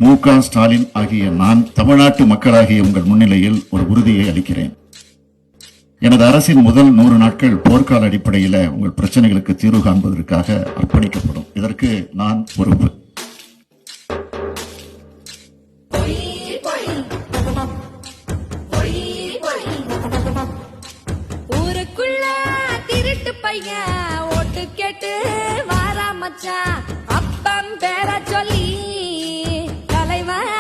மு.க. ஸ்டாலின் ஆகிய நான் தமிழ்நாட்டு மக்களாகிய உங்கள் முன்னிலையில் ஒரு உறுதியை அளிக்கிறேன். எனது அரசின் முதல் 100 நாட்கள் போர்க்கால அடிப்படையில் உங்கள் பிரச்சனைகளுக்கு தீர்வு காண்பதற்காக அர்ப்பணிக்கப்படும். இதற்கு நான் பொறுப்பு. ஊருக்குள்ள திருட்டு பையன் ஓட்டு கேட்டு வாரா மச்சான், அப்பம் பேர சொல்லி தலைவன்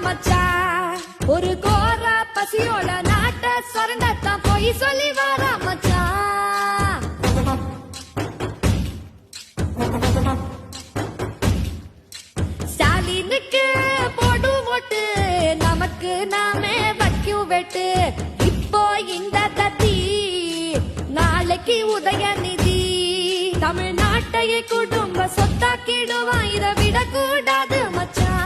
மச்சான். ஒரு கோர பசியோட நாட்ட சொரண்டத்தான் போய் சொல்லி வாரா மச்சான். ஸ்டாலினுக்கு போடும் ஓட்டு, நமக்கு நாமே வைக்கும் வெட்டு. இப்போ இந்த தத்தி, நாளைக்கு உதயநிதி. தமிழ்நாட்டையே குடும்ப சொத்தாக்கிடுவான், இதை விடக்கூடாது மச்சான்.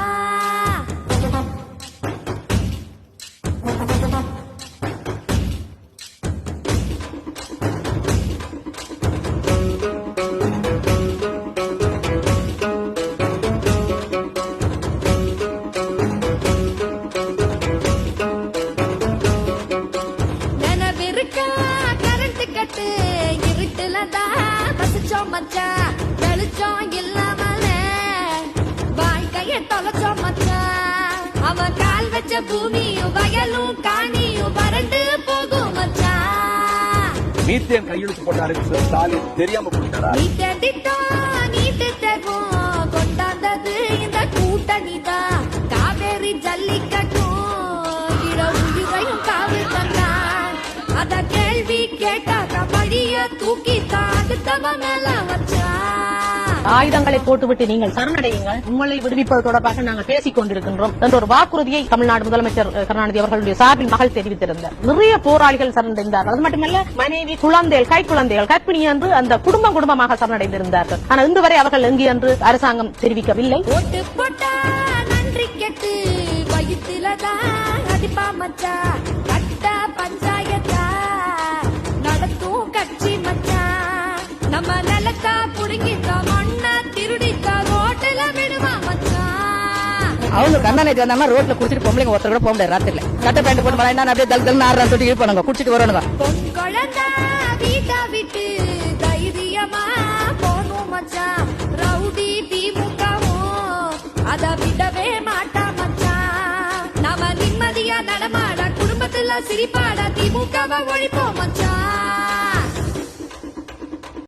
நினைவிருக்கா கரண்ட் கட்டு, இருட்டுலதான் பசிச்சோம் மச்சான். வெளிச்சம் இல்லாமல வாழ்க்கைய தொலைச்சோம் மச்சான். அவன் கால் வச்ச பூமியும் வயலும் காணியும் வறண்டு போகும் மச்சான். மீத்தேன் கையெழுத்து போட்டாரு ஸ்டாலின், தெரியாம போட்டாரா? மீத்தேன் திட்டம் நீட்டு தேர்வும் கொண்டாந்தது இந்த கூட்டணி தான். காவேரி ஜல்லிக்கட்டும் உயிரையும் காவு தந்தான். அத கேள்வி கேட்டாக்கா பழிய தூக்கி தாடுத்தவ மேல வச்சான். ஆயுதங்களை போட்டுவிட்டு நீங்கள் சரணடையுங்கள், உங்களை விடுவிப்பது தொடர்பாக நாங்கள் பேசிக் கொண்டிருக்கின்றோம் என்ற ஒரு வாக்குறுதியை தமிழ்நாடு முதலமைச்சர் கருணாநிதி அவர்களுடைய சார்பில் மகள் தெரிவித்திருந்தார். நிறைய போராளிகள் சரணடைந்தார்கள். அது மட்டுமல்ல, மனைவி, குழந்தைகள், கைக்குழந்தைகள், கற்பிணி என்று அந்த குடும்பமாக சரணடைந்திருந்தார்கள். ஆனால் இன்று வரை அவர்கள் எங்கு என்று அரசாங்கம் தெரிவிக்கவில்லை. ஓட்டு போட்டா நன்றி கெட்டு வயிற்றுலதான் அடிப்பா மச்சா. கட்ட பஞ்சாயத்தா நடத்தும் கட்சி மச்சா. நம்ம நிலத்தா புடுங்கிட்டா மண்ணா திருடிட்டா ரோட்டுல விடுவா மச்சா. அவங்க கண்ணாடி வந்தாங்கன்னா ரோட்ல குடிச்சிட்டு பொம்பளைங்க ஒருத்தர் கூட போக முடியாது. ராத்திரில கட்ட பேண்ட் போட்டு வரா என்ன அப்படியே தல் தல் ஆடுறான்னு சொல்லி இருப்பாங்க, குடிச்சிட்டு வரணுங்க. பொன் குழந்தா வீட்டா விட்டு தைரியமா போகணும் மச்சா. ரவுடி திமுகவும் அத விடவே மாட்டா மச்சா. நாம நிம்மதியா நடமாட, குடும்பத்துல சிரிப்பாட திமுகவை ஒழிப்போம் மச்சா.